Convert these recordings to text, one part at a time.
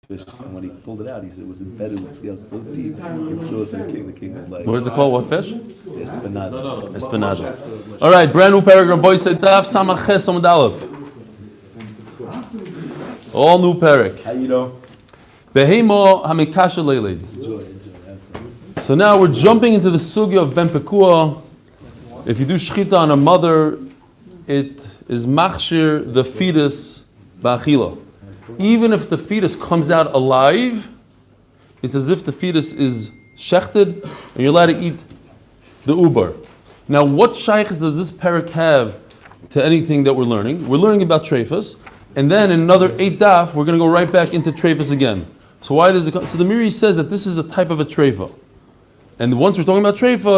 fish, and when he pulled it out, he said it was embedded with scales so deep. He showed it to the king. The king was like, What is it called? What fish? Espinada. Espinada. All right, brand new paragraph. Boy said Daf Samach Amud Aleph. All new parak. How you know? Behemo hamikasha leilid. So now we're jumping into the sugya of ben pekua. If you do shchita on a mother, it is machshir the fetus ba'achila. Even if the fetus comes out alive, it's as if the fetus is shechted and you're allowed to eat the ubar. Now, what shaykhs does this parak have to anything that we're learning? We're learning about treifas, and then in another 8 daf, we're going to go right back into treifas again. So why does it? So the Miri says that this is a type of a treifa, and once we're talking about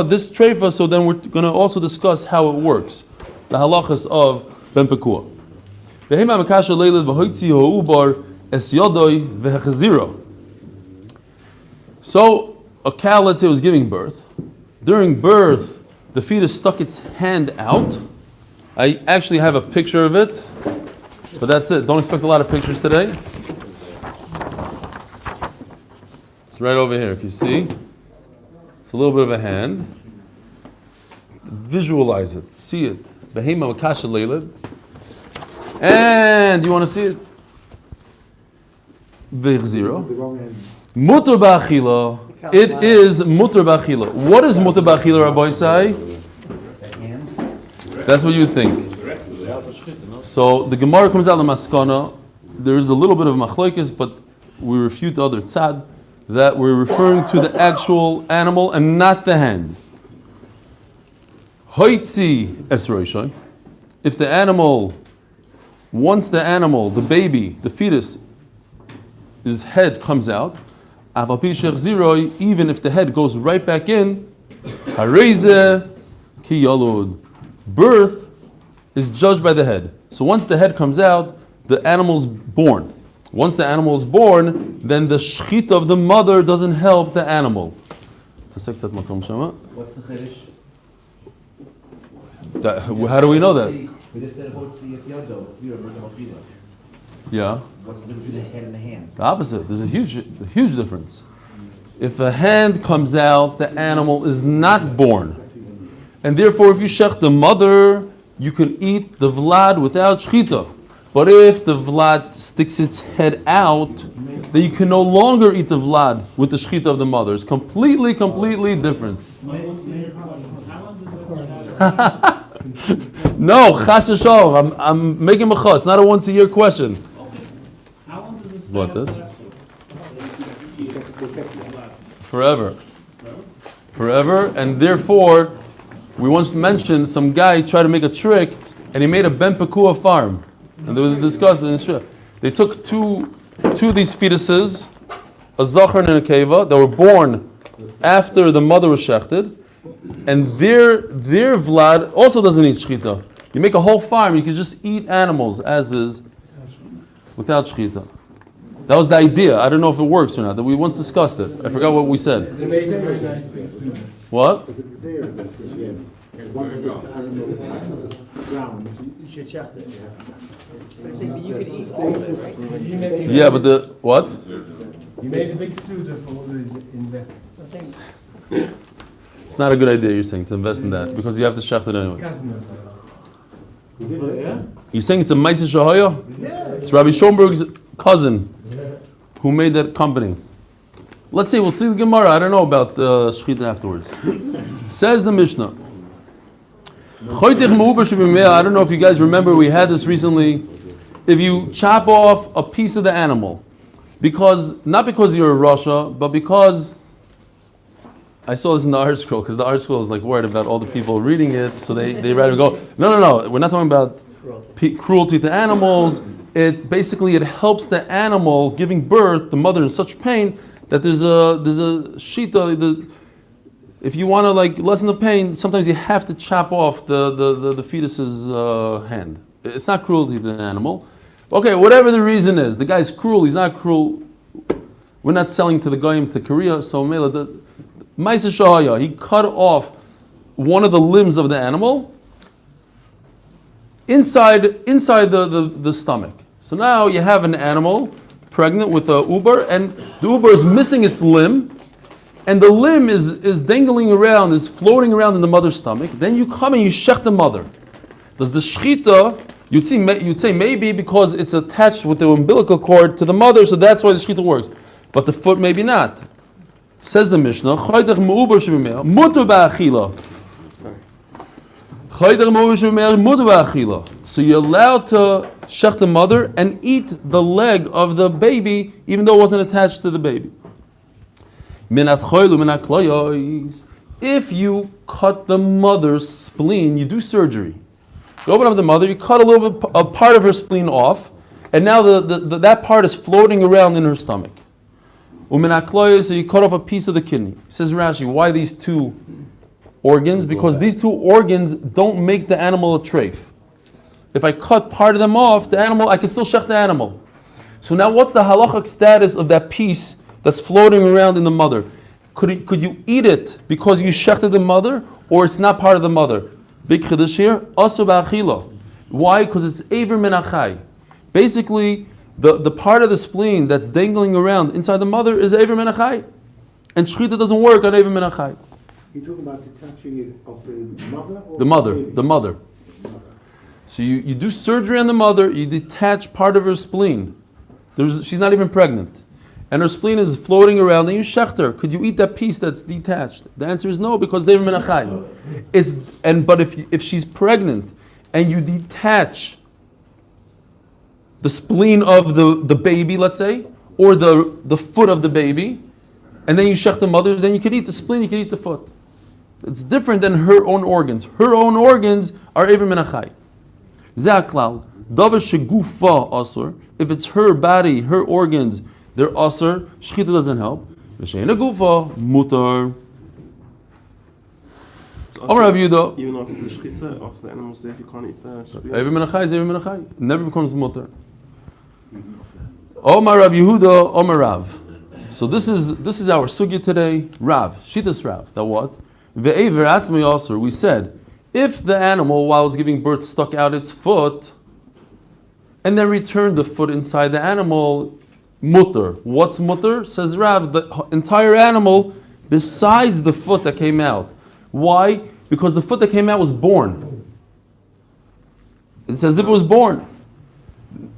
this treifa, so then we're going to also discuss how it works, the halachas of ben pekua. So a cow, let's say, was giving birth. During birth, the fetus stuck its hand out. I actually have a picture of it, but that's it. Don't expect a lot of pictures today. It's right over here, if you see. It's a little bit of a hand. Visualize it, see it. Behema makasha leilid. And you want to see it? Zero. Mutar ba'achila. It is mutar ba'achila. What is mutar ba'achila, Rabbi Isai? That's what you would think. So the Gemara comes out of the Maskana. There is a little bit of machlokes, but we refute the other tzad that we're referring to the actual animal and not the hand. Hoitzi esroishay. If the animal, once the animal, the baby, the fetus, his head comes out, even if the head goes right back in, hareze ki yalud. Birth is judged by the head. So once the head comes out, the animal's born. Once the animal is born, then the shchita of the mother doesn't help the animal. What's the chiddush? How do we know that? Yeah. What's the difference between the head and the hand? The opposite. There's a huge difference. If a hand comes out, the animal is not born. And therefore, if you shech the mother, you can eat the vlad without shchita. But if the vlad sticks its head out, then you can no longer eat the vlad with the shchita of the mother. It's completely different. No, chas v'shalom. I'm making a chas. It's not a once-a-year question. How long does this What this? Forever, and therefore, we once mentioned some guy tried to make a trick, and he made a ben pekua farm, and there was a discussion. They took two of these fetuses, a zachar and a keva, that were born after the mother was shechted, and their vlad also doesn't need shchita. You make a whole farm, you can just eat animals as is, without shchita. That was the idea. I don't know if it works or not. That we once discussed it. I forgot what we said. What? Yeah, but the what? You made a big suit for invest. It's not a good idea. You're saying to invest in that because you have to shecht it anyway. You're saying it's a Maisa Shahaya? Yeah. It's Rabbi Schoenberg's cousin who made that company. Let's see, we'll see the Gemara. I don't know about Shechita afterwards. Says the Mishnah. I don't know if you guys remember, we had this recently. If you chop off a piece of the animal, not because you're a Russia, but because I saw this in the art scroll, because the art scroll is like worried about all the people reading it, so they rather go, no, we're not talking about cruelty to animals. It helps the animal giving birth, the mother in such pain that there's a shita. If you want to lessen the pain, sometimes you have to chop off the fetus's hand. It's not cruelty to the animal. Okay, whatever the reason is, the guy's cruel. He's not cruel. We're not selling to the goyim to Korea. So Mela, Maisa Shahaya, he cut off one of the limbs of the animal inside the stomach. So now you have an animal pregnant with the uber, and the uber is missing its limb, and the limb is dangling around, is floating around in the mother's stomach. Then you come and you shech the mother. Does the shechita, you'd say maybe because it's attached with the umbilical cord to the mother, so that's why the shechita works. But the foot maybe not. Says the Mishnah, mutu ba'achila. So you're allowed to shech the mother and eat the leg of the baby, even though it wasn't attached to the baby. If you cut the mother's spleen, you do surgery. You open up the mother, you cut a part of her spleen off, and now that part is floating around in her stomach. So you cut off a piece of the kidney. Says Rashi, why these two organs? Because these two organs don't make the animal a treif. If I cut part of them off, the animal, I can still shech the animal. So now what's the halachic status of that piece that's floating around in the mother? Could you eat it because you shechted the mother, or it's not part of the mother? Big chiddush here, asu ba'achila. Why? Because it's aver min achai. Basically, the part of the spleen that's dangling around inside the mother is aver min achai. And shechita doesn't work on aver min achai. You're talking about detaching it of the mother? Or The mother. So you do surgery on the mother, you detach part of her spleen. She's not even pregnant. And her spleen is floating around, and you shecht her. Could you eat that piece that's detached? The answer is no, because they're menachai. But if she's pregnant and you detach the spleen of the baby, let's say, or the foot of the baby, and then you shecht the mother, then you can eat the spleen, you can eat the foot. It's different than her own organs. Her own organs are ever menachai. Zaklal, davar shegufa asur. If it's her body, her organs, they're asur. Shechita doesn't help. V'sheina gufa mutar. Amar Rav Yehuda. Even after the shechita, after the animal's dead, you can't eat the spleen. Ever menachai is ever menachai. It never becomes mutar. Omar Rav Yehuda, Omar Rav. So this is our sugya today. Rav, shitas Rav. That what? Ve'ever atzmei asur. We said, if the animal, while it's giving birth, stuck out its foot, and then returned the foot inside the animal, mutter. What's mutter? Says Rav, the entire animal besides the foot that came out. Why? Because the foot that came out was born. It's as if it was born.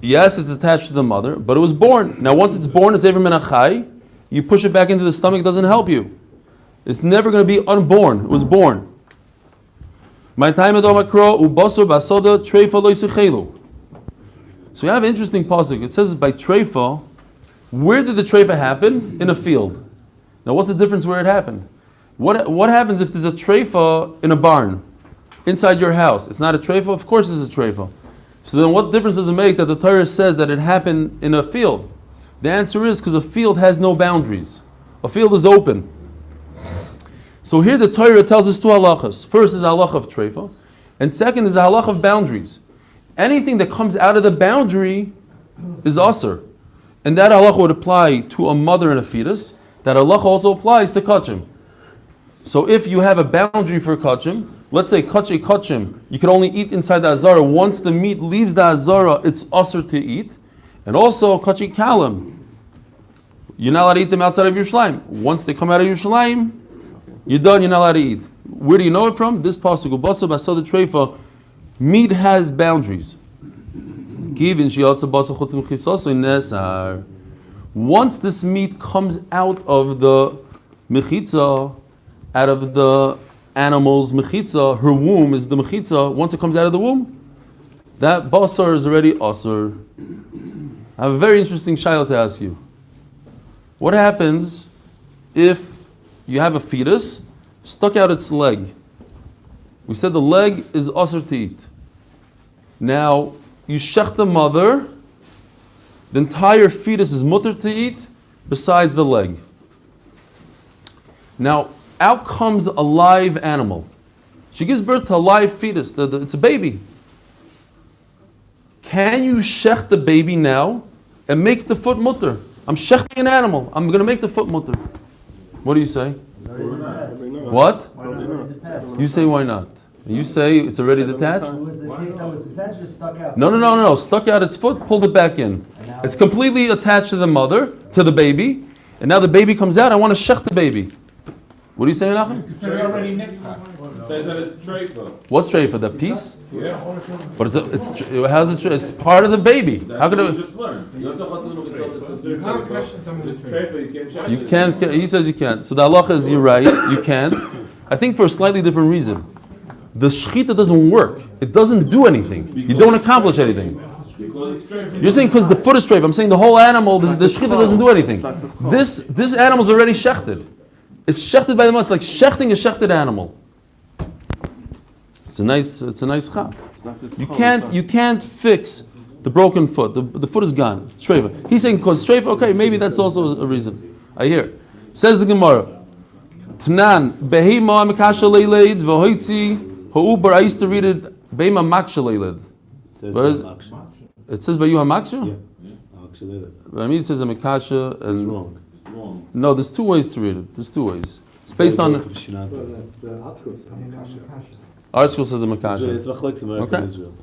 Yes, it's attached to the mother, but it was born. Now once it's born, it's ever menachai. You push it back into the stomach, it doesn't help you. It's never going to be unborn. It was born. My time at Omakro, Ubasur Basoda, Treifa Loisichelu. So we have an interesting pasuk. It says by Treifa, where did the Treifa happen? In a field. Now what's the difference where it happened? What happens if there's a Treifa in a barn? Inside your house. It's not a Treifa? Of course it's a Treifa. So then what difference does it make that the Torah says that it happened in a field? The answer is because a field has no boundaries. A field is open. So here the Torah tells us two halachas. First is the halacha of treifa, and second is the halacha of boundaries. Anything that comes out of the boundary is asur. And that halacha would apply to a mother and a fetus. That halacha also applies to kachim. So if you have a boundary for kachim, let's say kachim, you can only eat inside the azara. Once the meat leaves the azara, it's asur to eat. And also kachi kalim, you're not allowed to eat them outside of Yerushalayim. Once they come out of Yerushalayim, you're done, you're not allowed to eat. Where do you know it from? This pasuk, Ubasa Basada Treifa, meat has boundaries. Once this meat comes out of the mechitza, out of the animal's mechitza, her womb is the mechitza, once it comes out of the womb, that basar is already asur. I have a very interesting shayla to ask you. What happens if you have a fetus, stuck out its leg? We said the leg is asur to eat. Now, you shech the mother, the entire fetus is mutter to eat, besides the leg. Now, out comes a live animal. She gives birth to a live fetus, it's a baby. Can you shech the baby now and make the foot mutter? I'm shechting an animal, I'm going to make the foot mutter. What do you say? What? You say why not? You say it's already detached? Was the case that was detached or stuck out? No. Stuck out its foot, pulled it back in. And now It's completely attached to the mother, to the baby, and now the baby comes out. I want to shech the baby. What are you saying, Nachum? It says that it's treifa. What's treifa? That piece? Yeah. But it's part of the baby. How could You it? just learned. You can't question someone It's with treifa. treifa, you can't check You it. can't. He says you can't. So the halacha is you're right. You can't. I think for a slightly different reason. The shechita doesn't work. It doesn't do anything. You don't accomplish anything. Because it's treifa. You're saying because the foot is treifa. I'm saying the whole animal. The shechita doesn't do anything. This animal's already shechted. It's shechted by the mother. It's like shechting a shechted animal. It's a nice chap. You can't fix the broken foot. The foot is gone. It's treifa. He's saying because treifa. Okay, maybe that's also a reason. I hear. Says the Gemara. Tanan behema mikasha leiled v'hoitzi ha'ubar. I used to read it behema maksha leiled. It says by you hamaksha. Actually, I mean it says a mikasha it's and wrong. Wrong. no. There's two ways to read it. There's two ways. It's based on. The article is Our school says a It's makasha. Machlokes America and Okay. Israel.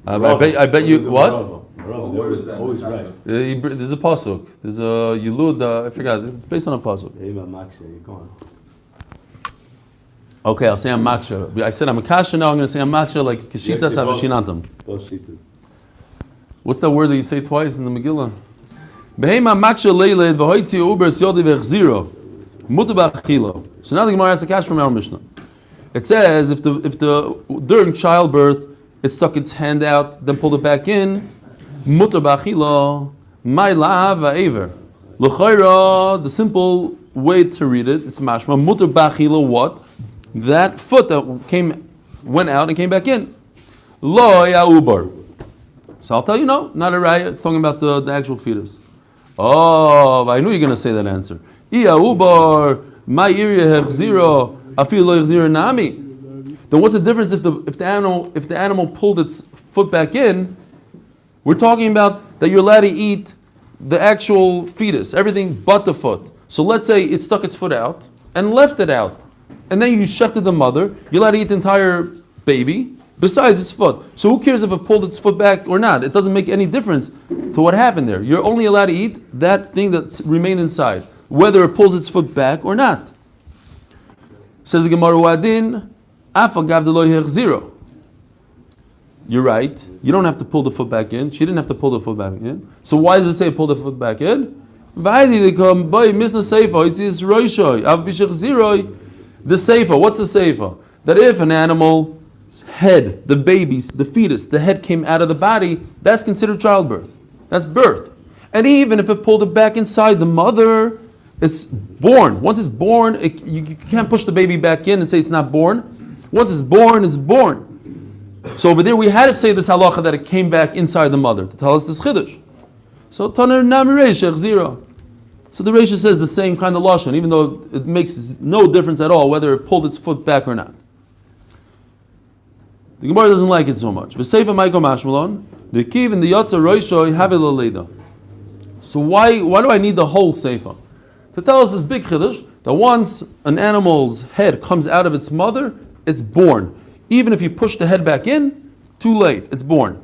I bet you what? Where is that? Always right. There's a pasuk. There's a yilud. I forgot. It's based on a pasuk. Hey, man, Max, you go on. Okay, I'll say I'm maksha. I said I'm makasha. Now I'm going to say I'm maksha like kishitas avashinatam. Both sheetas. What's that word that you say twice in the Megillah? Behema maksha leiled v'hoitzi uber syodi v'chziro mutu b'achilo. So now the Gemara has a kash from our Mishnah. It says if the during childbirth it stuck its hand out, then pulled it back in, mutu b'achilo my la va'aver. L'chayra, the simple way to read it, it's mashma mutu b'achilo what? That foot that went out and came back in. Lo ya ubar. So I'll tell you no, not a raya. It's talking about the actual fetus. Oh, I knew you were going to say that answer. Iya ubar, my area zero, afil lo zero nami. Then what's the difference if the animal pulled its foot back in? We're talking about that you're allowed to eat the actual fetus, everything but the foot. So let's say it stuck its foot out and left it out, and then you shechted the mother. You're allowed to eat the entire baby. Besides its foot. So who cares if it pulled its foot back or not? It doesn't make any difference to what happened there. You're only allowed to eat that thing that's remained inside, whether it pulls its foot back or not. Says the Gemara Wadin, Afagav deloy zero. You're right. You don't have to pull the foot back in. She didn't have to pull the foot back in. So why does it say pull the foot back in? The seifa. What's the seifa? That if an animal head, the baby's, the fetus, the head came out of the body, that's considered childbirth. That's birth. And even if it pulled it back inside the mother, it's born. Once it's born, you can't push the baby back in and say it's not born. Once it's born, it's born. So over there we had to say this halacha that it came back inside the mother to tell us this chiddush. So Taner Nami zero. So the Reisha says the same kind of lashon, even though it makes no difference at all whether it pulled its foot back or not. The Gemara doesn't like it so much. V'seifa Michael Mashmalon, the kiv and the yotza roishoy have a. So why do I need the whole seifa? To tell us this big chiddush that once an animal's head comes out of its mother, it's born. Even if you push the head back in, too late, it's born.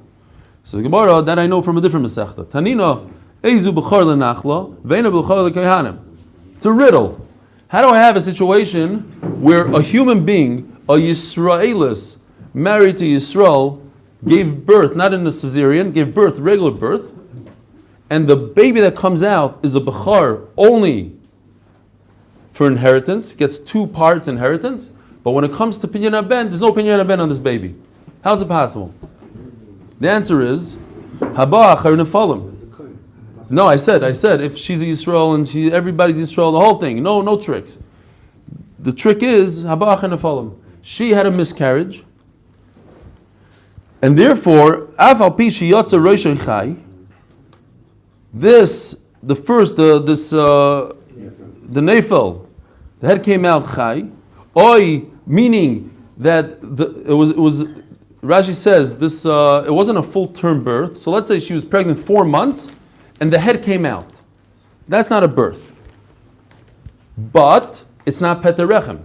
Says Gemara, that I know from a different Masechta. Tanina eizu b'chor lenachla ve'ena b'chor lekohanim. It's a riddle. How do I have a situation where a human being, a Yisraelis, married to Yisrael, gave birth, not in a cesarean, gave birth, regular birth, and the baby that comes out is a bechar only for inheritance, gets 2 parts inheritance, but when it comes to pinyan haben, there's no pinyan haben on this baby. How's it possible? The answer is, haba achar nefalim. No, I said, if she's a Yisrael and everybody's Yisrael, the whole thing, no tricks. The trick is, haba achar nefalim. She had a miscarriage, and therefore, afal pi sheyotza roishay chai. The nefel, the head came out chai. Oi, meaning that it was. Rashi says this. It wasn't a full-term birth. So let's say she was pregnant 4 months, and the head came out. That's not a birth, but it's not peterechem.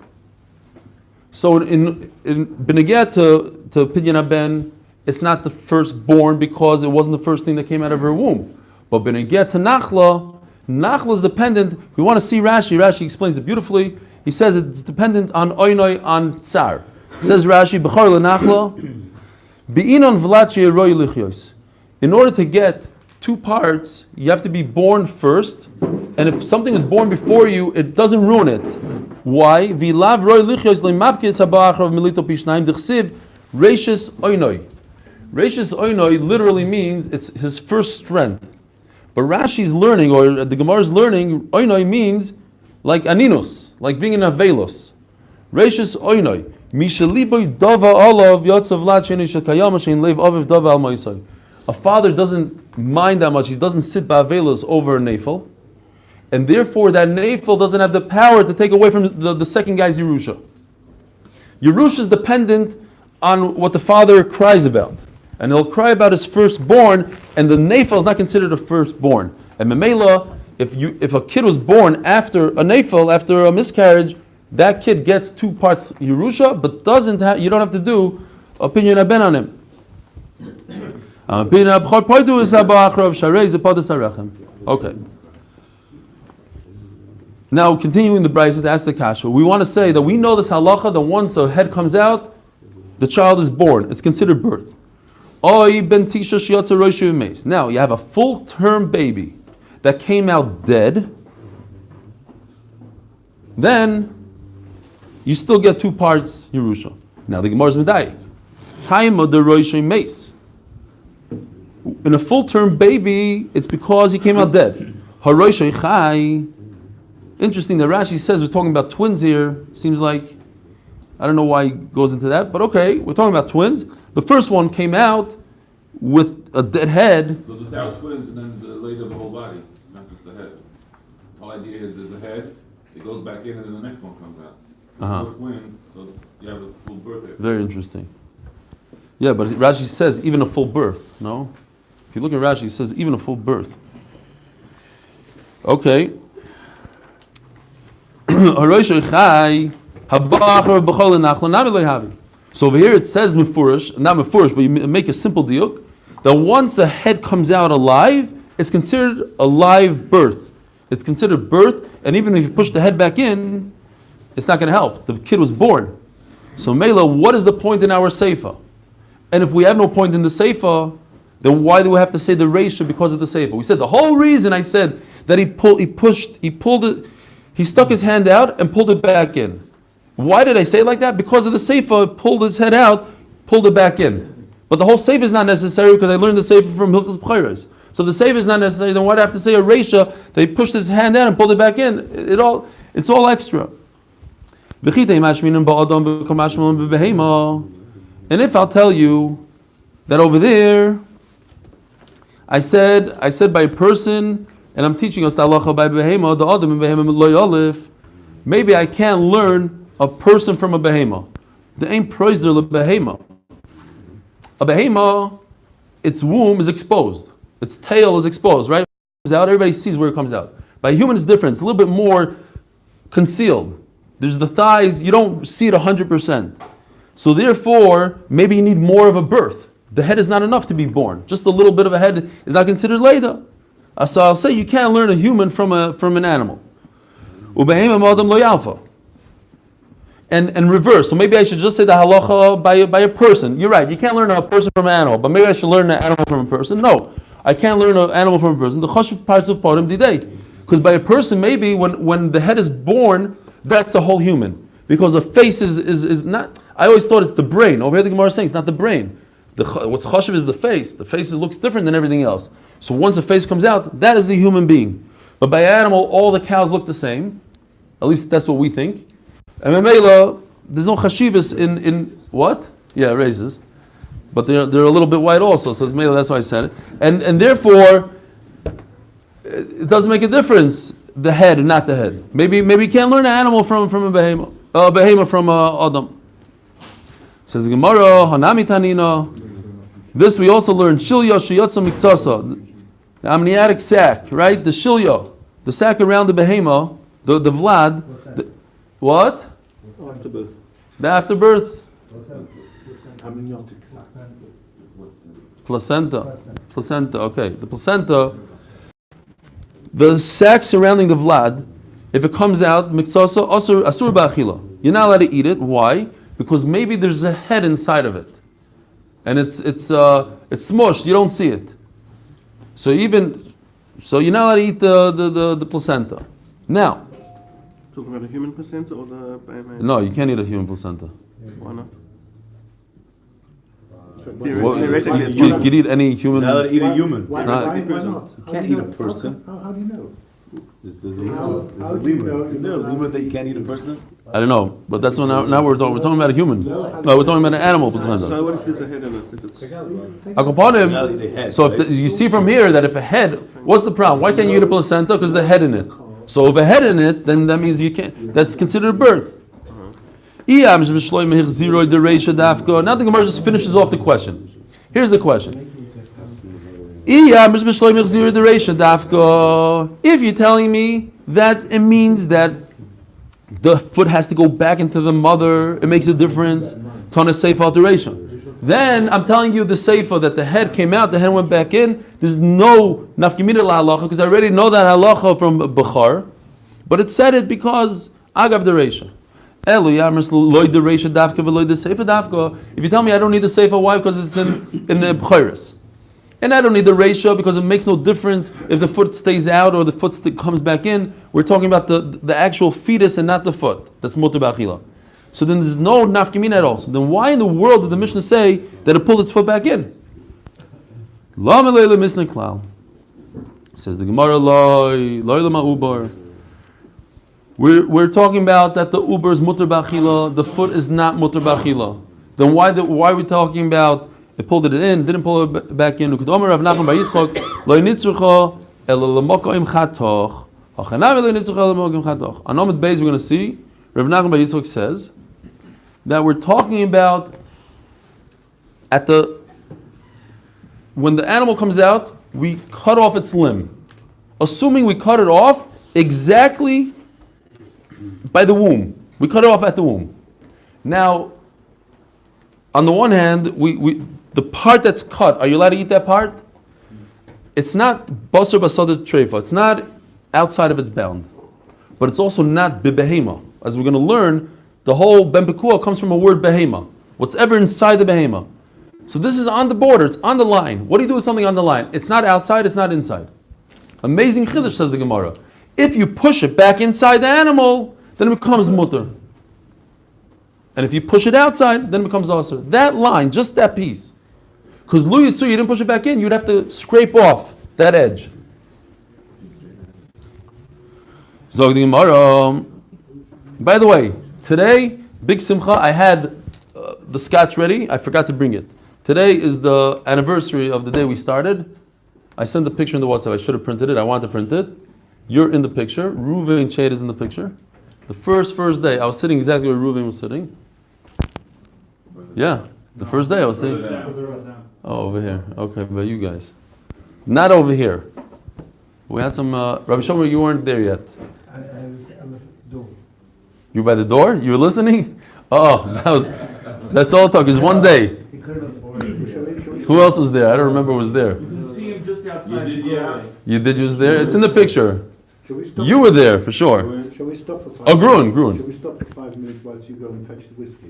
So in Benegah to Pidyon Haben, it's not the firstborn because it wasn't the first thing that came out of her womb. But Benegeh to Nachla, Nachla is dependent. We want to see Rashi. Rashi explains it beautifully. He says it's dependent on Oinoi, on Tsar. Says Rashi, Bechar leNachla, Be'inon v'lachi eroi lichyos. In order to get two parts, you have to be born first. And if something is born before you, it doesn't ruin it. Why? V'lav roi lichyos le'mapkis haba'achrav milito pishnayim d'chsiv reishis oinoi. Reishis oinoi literally means it's his first strength. But Rashi's learning, or the Gemara is learning, oinoi means like aninus, like being in avelos. Reishis oinoi. Mishaliboy dava olav yotzav lat sheni shekayama shein leiv aviv dava al ma'isai. A father doesn't mind that much. He doesn't sit ba'avelos over a nefel. And therefore that nefel doesn't have the power to take away from the second guy's Yerusha. Yerusha is dependent on what the father cries about. And he'll cry about his firstborn, and the nefel is not considered a firstborn. And Memela, if a kid was born after a nefel, after a miscarriage, that kid gets two parts Yerusha, but you don't have to do opinion aben on him. Okay. Now, continuing the brayso to ask the kasha, we want to say that we know this halacha that once a head comes out, the child is born. It's considered birth. Now, you have a full-term baby that came out dead, then you still get two parts Yerusha. Now, the Gemara is medayik. Time of the roishay mace. In a full-term baby, it's because he came out dead. Haroishay chai. Interesting that Rashi says we're talking about twins here. Seems like, I don't know why he goes into that, but okay, we're talking about twins. The first one came out with a dead head. So there are twins and then later the whole body. It's not just the head. The whole idea is there's a head, it goes back in and then the next one comes out. Both twins, so you have a full birth there. Very interesting. Yeah, but Rashi says even a full birth, no? If you look at Rashi, he says even a full birth. Okay. So over here it says mefurish, not mefurish, but you make a simple diuk, that once a head comes out alive, it's considered a live birth. It's considered birth, and even if you push the head back in, it's not going to help. The kid was born. So Mela, what is the point in our seifa? And if we have no point in the seifa, then why do we have to say the reisha because of the seifa? We said the whole reason I said that he stuck his hand out and pulled it back in. Why did I say it like that? Because of the seifa, pulled his head out, pulled it back in. But the whole seifa is not necessary because I learned the seifa from Hilchos B'chayros. So the seifa is not necessary. Then why do I have to say a reisha? They pushed his hand out and pulled it back in. It's all extra. And if I'll tell you that over there, I said by a person, and I'm teaching us the halacha by behema, the adam and behema loy olif. Maybe I can't learn a person from a behema. The ain't proiser le behema. A behema, its womb is exposed, its tail is exposed, right? It comes out, everybody sees where it comes out. By a human, it's different. It's a little bit more concealed. There's the thighs, you don't see it 100%. So therefore, maybe you need more of a birth. The head is not enough to be born. Just a little bit of a head is not considered leda. So I'll say you can't learn a human from an animal. And reverse. So maybe I should just say the halacha by a person. You're right, you can't learn a person from an animal, but maybe I should learn an animal from a person. No, I can't learn an animal from a person. The chashuv parts of parim didei. Because by a person, maybe when the head is born, that's the whole human. Because the face is not, I always thought it's the brain. Over here the Gemara is saying it's not the brain. What's chashuv is the face. The face looks different than everything else. So once the face comes out, that is the human being. But by animal, all the cows look the same. At least that's what we think. And Memela, there's no chashivas in what? Yeah, raises. But they're a little bit white also. So Memela, that's why I said it. And therefore, it doesn't make a difference, the head and not the head. Maybe you can't learn an animal from a behema from a adam. Says the Gemara, Hanami Tanina. This we also learned, Shilya Shiyatsa Miktasa, the amniotic sac, right? The Shilya, the sac around the behema, the Vlad. What? Afterbirth. The afterbirth. Amniotic. Placenta. Placenta, okay. The placenta, the sac surrounding the vlad, if it comes out, miksasa, asur ba'achila. You're not allowed to eat it. Why? Because maybe there's a head inside of it. And it's smushed, you don't see it. So you're not allowed to eat the placenta. Now, Talking about the human placenta or the no, you can't eat a human placenta. Why not? Well, Theoretically, it's you possible. could eat any human. Now that eat a human. Why, It's not- why not? You can't eat a person. How do you know? There's a How limit. do you know Is there a limit that you can't eat a person? I don't know, but that's what now we're talking. We're talking about a human. No, we're talking about an animal placenta. So what if there's a head in it? If it's Akapanim, Now that they had, so if right? you see from here that if a head, what's the problem? Why can't you eat a placenta? Because there's a head in it. So if a head in it, then that means you can't. That's considered a birth. Now the Gemara just finishes off the question. Here's the question. If you're telling me that it means that the foot has to go back into the mother, it makes a difference, Tana Seifa alteration. Then I'm telling you the Seifa that the head came out, the head went back in. There's no nafkimina la halacha because I already know that halacha from Bukhar, but it said it because Agav the Reisha. If you tell me I don't need the Seifa, why? Because it's in the Bukharis. And I don't need the ratio because it makes no difference if the foot stays out or the foot comes back in. We're talking about the actual fetus and not the foot. That's mutar b'achila. So then there's no nafkamina at all. So then why in the world did the Mishnah say that it pulled its foot back in? Says the Gemara, we're talking about that the uber is mutar b'achila, the foot is not mutar b'achila. Then why are we talking about it pulled it in, didn't pull it back in? Rav Nachman bar Yitzchok, lo nitzrucha ela lemokoim chatoch. Hachanami lo nitzrucha ela lemokoim chatoch. On Amud Beis we're going to see, Rav Nachman bar Yitzchok says that we're talking about when the animal comes out, we cut off its limb. Assuming we cut it off exactly by the womb. We cut it off at the womb. Now, on the one hand, the part that's cut, are you allowed to eat that part? It's not basar basada treifa. It's not outside of its bound. But it's also not bibehema. As we're going to learn, the whole ben pekua comes from a word behema. What's ever inside the behema. So this is on the border. It's on the line. What do you do with something on the line? It's not outside. It's not inside. Amazing chiddush, says the Gemara. If you push it back inside the animal, then it becomes mutter. And if you push it outside, then it becomes asur. That line, just that piece. Because lu yitzu, you didn't push it back in, you'd have to scrape off that edge. Zog the Gemara. By the way, today, big simcha, I had the scotch ready. I forgot to bring it. Today is the anniversary of the day we started. I sent the picture in the WhatsApp. I should have printed it. I wanted to print it. You're in the picture. Reuven Chade is in the picture. The first day, I was sitting exactly where Reuven was sitting. Yeah, the first day I was sitting. Oh, over here. Okay, but you guys. Not over here. We had some, Rabbi Shomer, you weren't there yet. I was on the door. You were by the door? You were listening? Oh, that's all it took. It was one day. Who else was there? I don't remember who was there. You can see him just outside. You did, you was there? It's in the picture. Shall we stop? You were there, for sure. Shall we stop for 5 Oh, minutes? Gruen. Shall we stop for 5 minutes whilst you go and fetch the whiskey?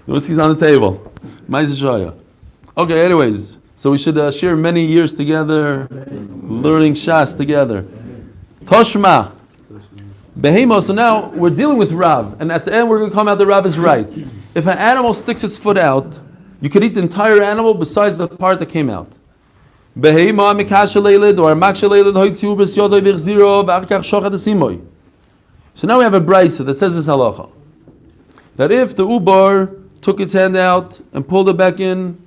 The whiskey's on the table. Okay, anyways. So we should share many years together, learning Shas together. Toshma. Behemo, so now we're dealing with Rav, and at the end we're going to come out that Rav is right. If an animal sticks its foot out, you could eat the entire animal besides the part that came out. Behemo mikashalelid or makshalelid hoitziu b'syodoy v'chziro v'achkach shochat esimoy. So now we have a brisa that says this halacha, that if the ubar took its hand out and pulled it back in,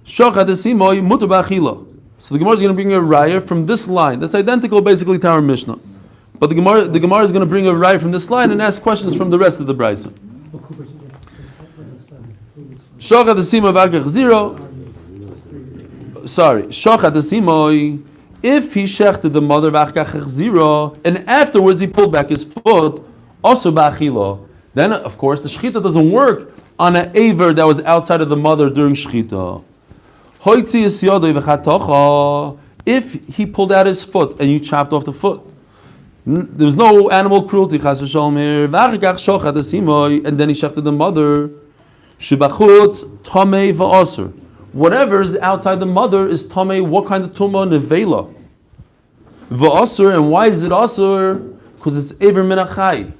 shochat esimoy mutar b'achila. So the Gemara is going to bring a raya from this line that's identical basically to our Mishnah. But the Gemara is going to bring a raya from this line and ask questions from the rest of the brisa. Shochat esimoy v'achkach zero. Shochat esimoy. If he shechted the mother v'achkach zero and afterwards he pulled back his foot, also b'achila. Then of course the shechita doesn't work on an aver that was outside of the mother during shechita. If he pulled out his foot and you chopped off the foot, there's no animal cruelty, and then he shechted the mother. Whatever is outside the mother is tamei. What kind of tumah? Nevela. V'asur, and why is it asur? Because it's ever min achai.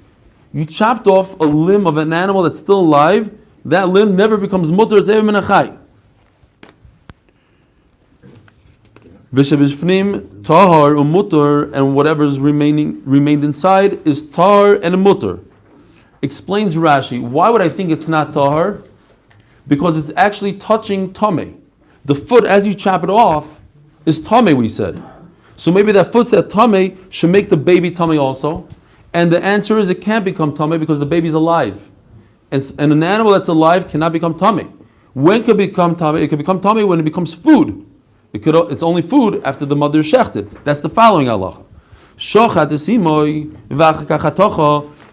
You chopped off a limb of an animal that's still alive. That limb never becomes mutter. It's ever min achai. V'shebishfnim tahar umutter, and whatever's remained inside is tahar and a mutter. Explains Rashi. Why would I think it's not tahar? Because it's actually touching tamei. The foot, as you chop it off, is tamei, we said. So maybe that foot's that tamei should make the baby tamei also. And the answer is it can't become tamei because the baby's alive. And an animal that's alive cannot become tamei. When can it become tamei? It can become tamei when it becomes food. It's only food after the mother is shechted. That's the following halacha.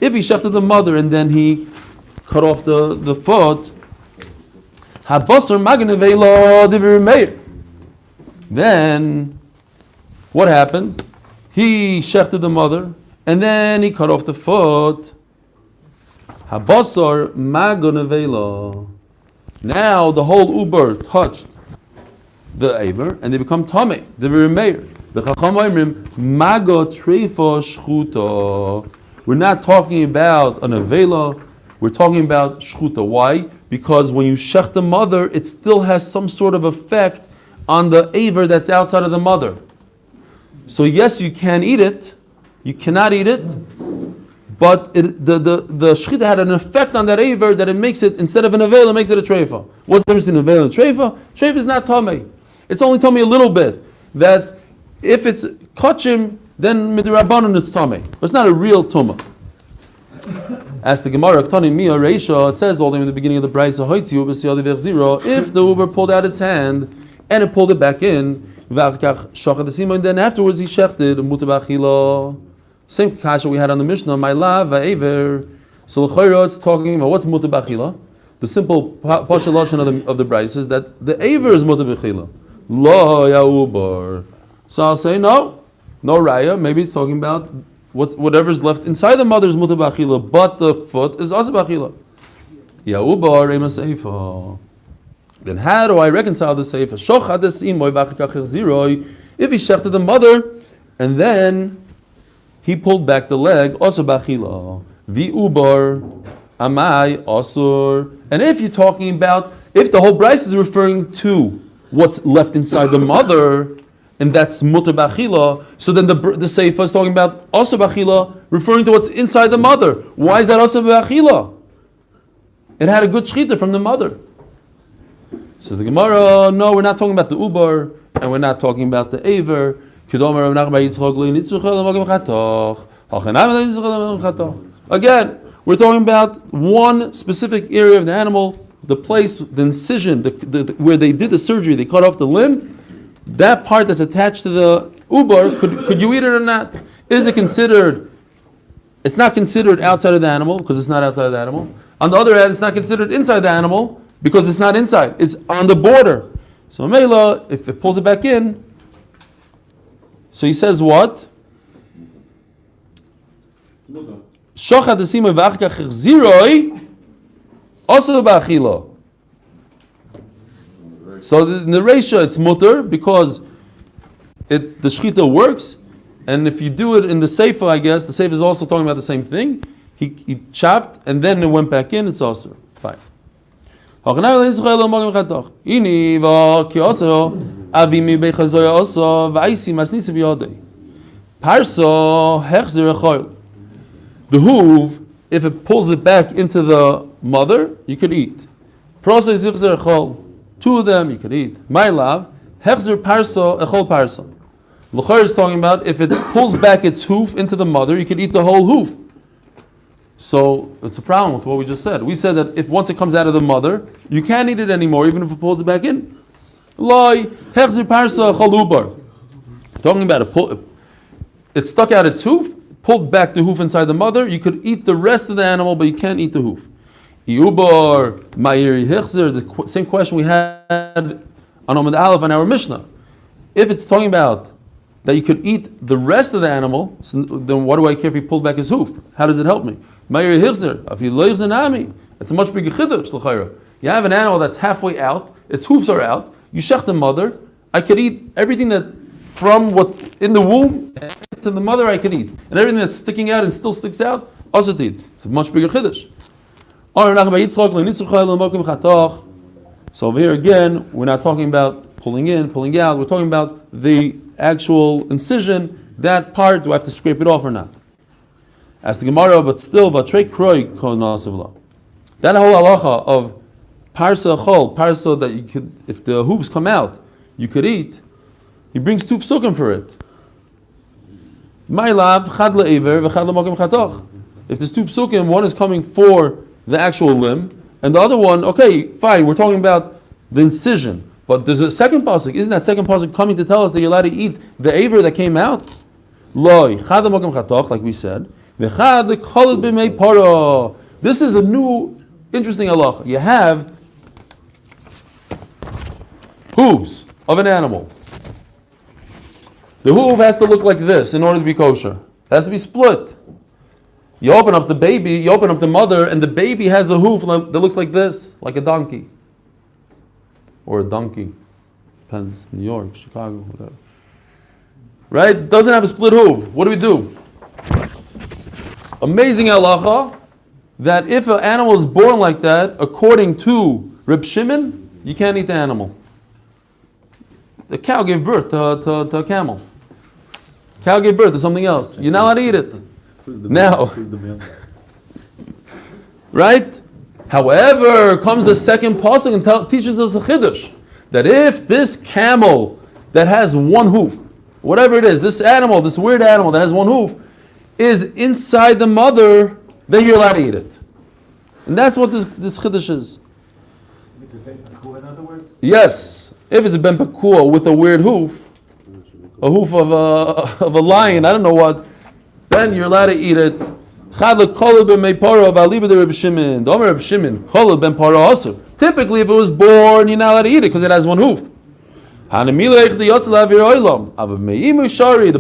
If he shechted the mother and then he cut off the foot, then what happened? He shechted the mother and then he cut off the foot. Now the whole uber touched the aver and they become tamei. The meir. The chacham oimrim mago treifa shchuta. We're not talking about an avela. We're talking about shchuta. Why? Because when you shech the mother, it still has some sort of effect on the aver that's outside of the mother. So yes, you can eat it. You cannot eat it, but the shechita had an effect on that aver that it makes it, instead of an avela, it makes it a treifa. What's the difference between avela and treifa? Treifa is not tamei. It's only tamei a little bit. That if it's kachim, then midrabanan it's tamei, but it's not a real tumah. As the Gemara, it says all the way in the beginning of the Brisa, if the uber pulled out its hand and it pulled it back in, and then afterwards he shechted mutabachila. Same kasha we had on the Mishnah, my love, va'ever. So l'chayra, it's talking about what's mutabachila. The simple pasha lashon of the Brisa is that the aver is mutabachila. Lo ya uber. So I'll say no raya. Maybe it's talking about whatever's left inside the mother's mutar b'achila, but the foot is also b'achila. Ya'ubar ema seifa. Then how do I reconcile the seifa? Shochad esimoy v'achikach ziroi. If he shechted the mother and then he pulled back the leg, also b'achila. V'ubar amai asur. And if you're talking about, if the whole Bryce is referring to what's left inside the mother, and that's mutar b'achila, so then the Seifa is talking about also b'achila, referring to what's inside the mother. Why is that also b'achila? It had a good shechita from the mother. Says the Gemara, no, we're not talking about the ubar, and we're not talking about the aver. Again, we're talking about one specific area of the animal, the place, the incision, where they did the surgery, they cut off the limb. That part that's attached to the ubar, could you eat it or not? Is it considered? It's not considered outside of the animal because it's not outside of the animal. On the other hand, it's not considered inside the animal because it's not inside. It's on the border. So Mela, if it pulls it back in, so he says what? Shochad desimoy v'achkach ziroi also b'achila. So in the Reisha it's mutter because the shechita works, and if you do it in the Seifa, I guess the Seifa is also talking about the same thing. He chopped and then it went back in. It's also fine. The hoof, if it pulls it back into the mother, you could eat. Two of them you could eat. My love, hechzer parso, echol parso. L'chor is talking about if it pulls back its hoof into the mother, you could eat the whole hoof. So it's a problem with what we just said. We said that if once it comes out of the mother, you can't eat it anymore, even if it pulls it back in. Loi, hechzer parso, echol ubar. Talking about it stuck out its hoof, pulled back the hoof inside the mother, you could eat the rest of the animal, but you can't eat the hoof. Iubar, Ma'iri Hichzer, the same question we had on Amud Aleph on our Mishnah. If it's talking about that you could eat the rest of the animal, so then what do I care if he pulled back his hoof? How does it help me? Ma'iri Hichzer, if he leaves an ami, it's a much bigger chiddush, l'chayra. You have an animal that's halfway out, its hoofs are out, you shech the mother, I could eat everything that from what in the womb to the mother I could eat. And everything that's sticking out and still sticks out, also eat. It's a much bigger chiddush. So over here again, we're not talking about pulling in, pulling out, we're talking about the actual incision, that part, do I have to scrape it off or not? As the Gemara, but still, that whole halacha of parsa chol, parsa that you could, if the hooves come out, you could eat, he brings two psukim for it. If there's two psukim, one is coming for the actual limb, and the other one, okay, fine, we're talking about the incision. But there's a second pasuk. Isn't that second pasuk coming to tell us that you're allowed to eat the aver that came out? Like we said. This is a new, interesting halacha. You have hooves of an animal. The hoof has to look like this in order to be kosher. It has to be split. You open up the baby, you open up the mother, and the baby has a hoof that looks like this, like a donkey. Or a donkey. Depends, New York, Chicago, whatever. Right? Doesn't have a split hoof. What do we do? Amazing halacha, that if an animal is born like that, according to Reb Shimon, you can't eat the animal. The cow gave birth to a camel. Cow gave birth to something else. You're not allowed to eat it. Now, right? However, comes the second pasuk and teaches us a chiddush that if this camel that has one hoof, whatever it is, this animal, this weird animal that has one hoof, is inside the mother, then you're allowed to eat it. And that's what this chiddush is. In other words? Yes, if it's a ben pakua with a weird hoof, a hoof of a lion, I don't know what, then you're allowed to eat it. Typically, if it was born, you're not allowed to eat it because it has one hoof. The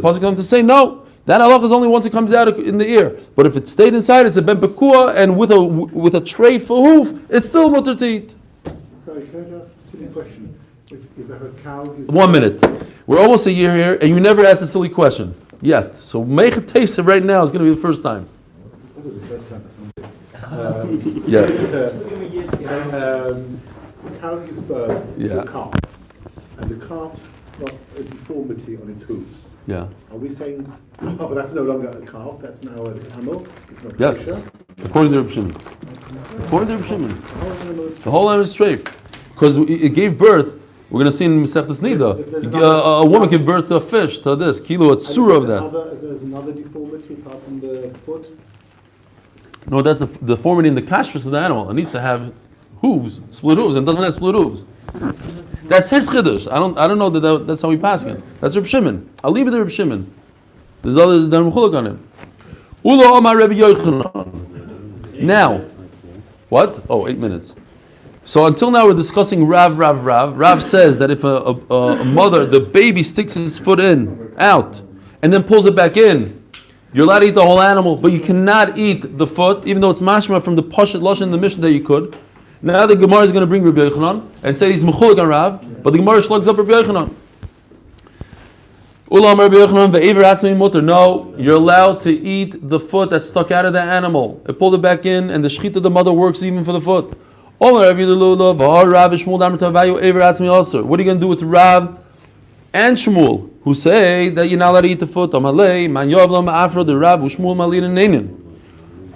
pasuk comes to say no. That halach is only once it comes out in the ear. But if it stayed inside, it's a ben pekua, and with a tray for hoof, it's still mutter to eat. Sorry, can I ask a silly question? If a cow is 1 minute. We're almost a year here, and you never asked a silly question yet. So make a taste it right now. It's going to be the first time. Yeah. The cow gives birth to a calf, and the calf got a deformity on its hooves. Yeah. Are we saying, oh, that's no longer a calf, that's now a camel? It's not Yes. kosher? According to Reb Shimon. According to Reb Shimon. The whole animal is The whole animal is treif. Because it gave birth, we're going to see in Masechtas Nida, If there's a woman gave birth to a fish, to this, kilo, a tsura of that. If there's another deformity apart from the foot, No, that's a deformity in the kashrus of the animal. It needs to have hooves, split hooves, and it doesn't have split hooves. That's his chiddush. I don't know that's how we pass it. That's Reb Shimon. I'll leave it to Reb Shimon. There's others that are mechulak on him. Ulo Omar Rebbe Yochanan. Now, what? Oh, 8 minutes. So until now we're discussing Rav. Rav says that if a mother, the baby sticks his foot out, and then pulls it back in, you're allowed to eat the whole animal, but you cannot eat the foot, even though it's mashma from the Pashat Lashon in the Mishnah that you could. Now the Gemara is going to bring Rabbi Yochanan and say he's mechulik on Rav, but the Gemara slugs up Rabbi Yochanan. Ulam Rabbi Yochanan ve'ever atzmi mutter. No, you're allowed to eat the foot that's stuck out of the animal. It pulled it back in, and the shechita of the mother works even for the foot. What are you going to do with Rav and Shmuel, who say that you're not allowed to eat the foot?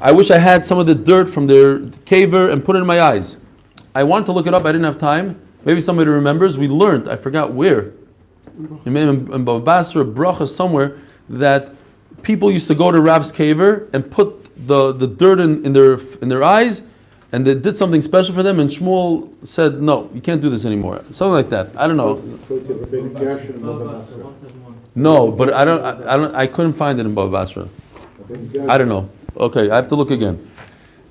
I wish I had some of the dirt from their caver and put it in my eyes. I wanted to look it up, I didn't have time. Maybe somebody remembers. We learned, I forgot where, in Baba Basra, Bracha somewhere, that people used to go to Rav's caver and put the dirt in their eyes, and they did something special for them, and Shmuel said, no, you can't do this anymore. Something like that. I don't know. No, but I couldn't find it in Baba Basra. I don't know. Okay, I have to look again.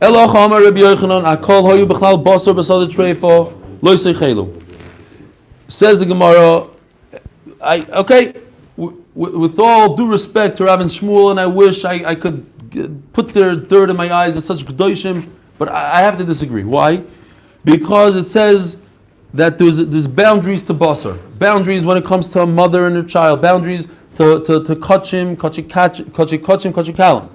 Elo Chamar Rabbi Yochanan, Akol Hoyu B'chlal Basar B'Sad Treifo Lo Yiseichelu. Says the Gemara, with all due respect to Rav and Shmuel, and I wish I could put their dirt in my eyes as such G'doshim, but I have to disagree. Why? Because it says that there's boundaries to Basar. Boundaries when it comes to a mother and her child. Boundaries to kachim, kalam.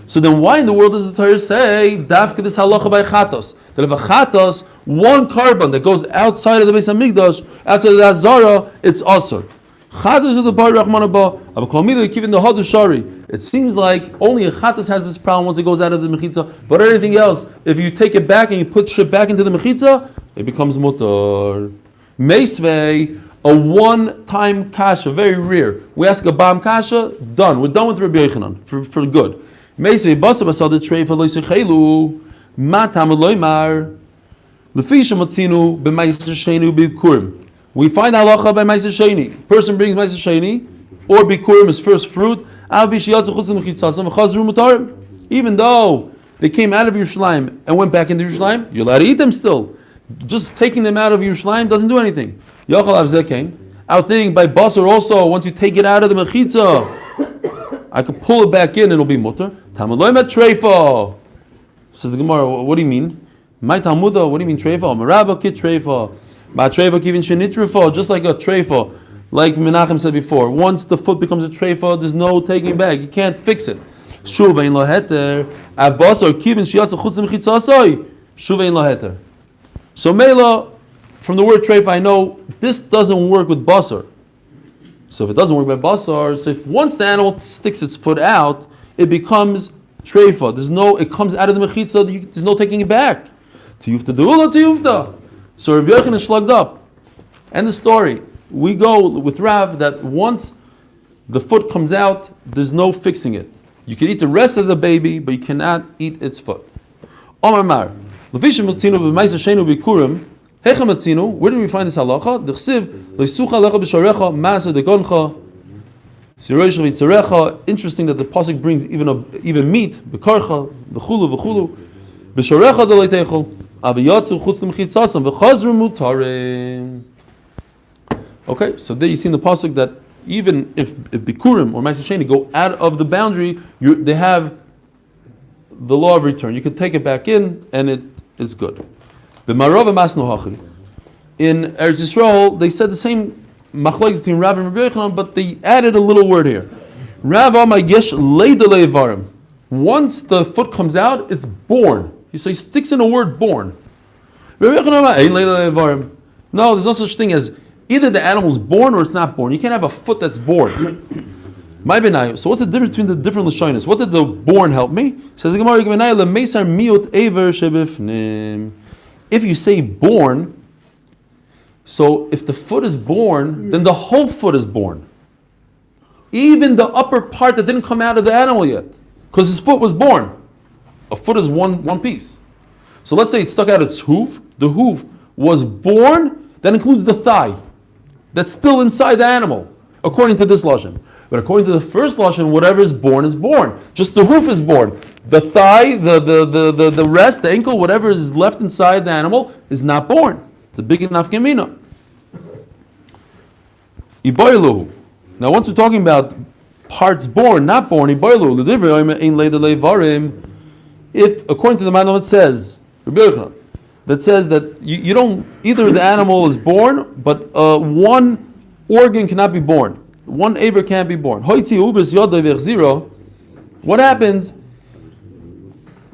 So then why in the world does the Torah say dafka this halacha by chatos? That if a chatos, one carbon that goes outside of the Beis Hamikdash, outside of the Azara, it's asur. Chatos of the bar Rahman Abba, even the Hadushari. It seems like only a chatos has this problem once it goes out of the mechitza, but everything else, if you take it back and you put shit back into the mechitza, it becomes mutar. Meisvei, a one-time kasha, very rare. We ask a bam kasha, done. We're done with Rabbi Yochanan for good. Meisvei basa basal the tray for loisechelu matam loymar lefisha matzinu b'maiser sheni b'kurim. We find halacha by maiser sheni. Person brings maiser sheni or b'kurim, his first fruit. Even though they came out of Yerushalayim and went back into Yerushalayim, you're allowed to eat them still. Just taking them out of Yerushalayim doesn't do anything. Out thinking by basar also, once you take it out of the mechitza, I could pull it back in and it'll be mutter. Treifa. Says the Gemara, what do you mean? My Talmuda, what do you mean treifa? Maraba kit treifa. Ma treifa kivin shenitrefa, just like a treifa. Like Menachem said before, once the foot becomes a treifa, there's no taking it back. You can't fix it. Shuvein lo heter. Av basar kivin shiatza chutz mechitza asoi. Shuvein lo heter. So Mela, from the word treifa, I know this doesn't work with basar. So if it doesn't work by basar, so if once the animal sticks its foot out, it becomes treifa. It comes out of the mechitza. There's no taking it back. Tiyufta deula tiyufta. So Rabbi Yochanan is slugged up. End the story. We go with Rav that once the foot comes out, there's no fixing it. You can eat the rest of the baby, but you cannot eat its foot. Omar Mar. Where did we find this halacha? Interesting that the pasuk brings even meat, bekarcha, v'chulu v'chulu, b'shorecha deloitechol, aviyatzu chutz l'mchitzasam v'chazru mutarim. Okay, so there you see in the pasuk that even if bikurim or ma'aser sheni go out of the boundary, they have the law of return. You can take it back in, and it's good. In Eretz Yisrael, they said the same machlokes between Rav and Rabbi Yochanan, but they added a little word here. Rav amar yesh leidalei varim. Once the foot comes out, it's born. So he sticks in a word born. Rabbi Yochanan amar ein leidalei varim. No, there's no such thing as either the animal's born or it's not born. You can't have a foot that's born. So what's the difference between the different lashonos? What did the born help me? Says the Gemara, if you say born, so if the foot is born, then the whole foot is born. Even the upper part that didn't come out of the animal yet. Because his foot was born. A foot is one piece. So let's say it stuck out its hoof. The hoof was born, that includes the thigh. That's still inside the animal, according to this lashon. But according to the first lashon, whatever is born is born. Just the hoof is born. The thigh, the rest, the ankle, whatever is left inside the animal is not born. It's a big enough gemina. Iboilu. Now, once we're talking about parts born, not born, iboilu. If according to the Maimon it says, that says that you don't, either the animal is born, but one organ cannot be born. One aver can't be born. What happens?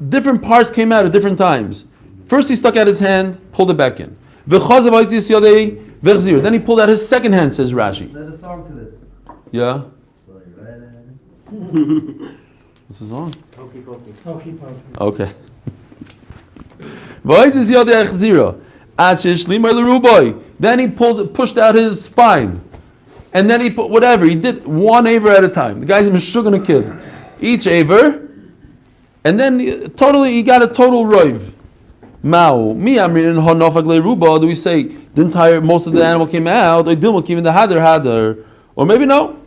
Different parts came out at different times. First he stuck out his hand, pulled it back in. Then he pulled out his second hand, says Rashi. There's a song to this. Yeah? What's the song? Hokey pokey. Okay. Then he pushed out his spine. And then he put whatever, he did one aver at a time. The guy's meshuggan a kid. Each aver, and then he got a total roiv. Mao, mi amrin honofag leruba, do we say most of the animal came out, or dilmuk even the hadar, or maybe no.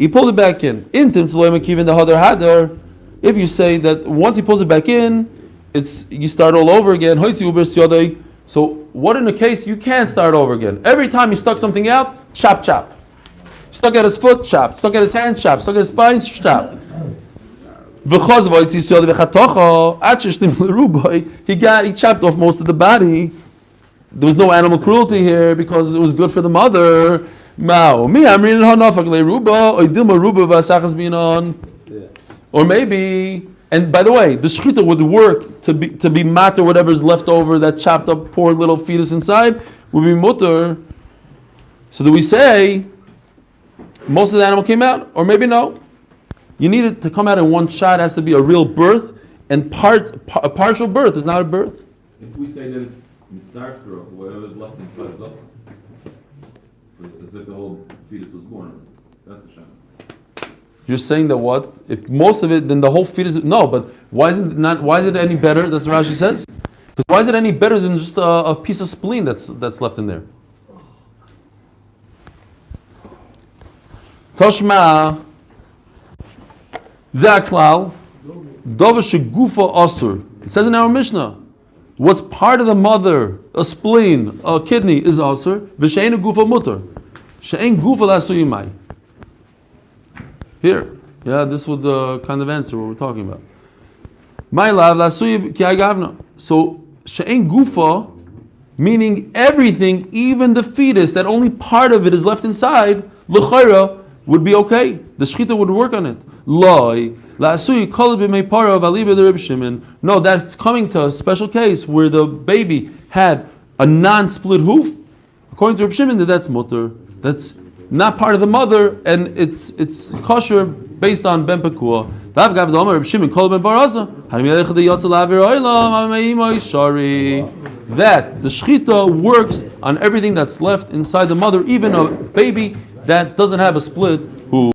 He pulled it back in. Intim even the other hadar. If you say that once he pulls it back in, you start all over again. So what in the case you can't start over again? Every time he stuck something out, chop chop. Stuck at his foot, chop. Stuck at his hand, chop. Stuck at his spine, chop. He chopped off most of the body. There was no animal cruelty here because it was good for the mother. Or maybe, and by the way, the shechita would work to be matter whatever's left over, that chopped up poor little fetus inside would be mutter. So do we say most of the animal came out, or maybe no? You need it to come out in one shot. It has to be a real birth, and a partial birth is not a birth. If we say that it's starved for whatever's left inside is us, it's as if the whole fetus was born. That's a shame. You're saying that what? If most of it, then the whole fetus. No, but why is it any better? That's what Rashi says. Because why is it any better than just a piece of spleen that's left in there? Toshma Zaklal Dova Shegufa Asur. It says in our Mishnah, what's part of the mother, a spleen, a kidney, is Asur. V'she'en Gufa Mutter. She'en Gufa Lasuyimai. Here, yeah, this would kind of answer what we're talking about. My love, Lasuyi Ki Agavna. So She'en Gufa, meaning everything, even the fetus, that only part of it is left inside, L'chayra, would be okay. The shechita would work on it. Loi, la'asui kol b'mei para v'aliba the Reb Shimon. No, that's coming to a special case where the baby had a non-split hoof. According to Reb Shimon, that's mutter. That's not part of the mother, and it's kosher based on ben pekua. That the shechita works on everything that's left inside the mother, even a baby that doesn't have a split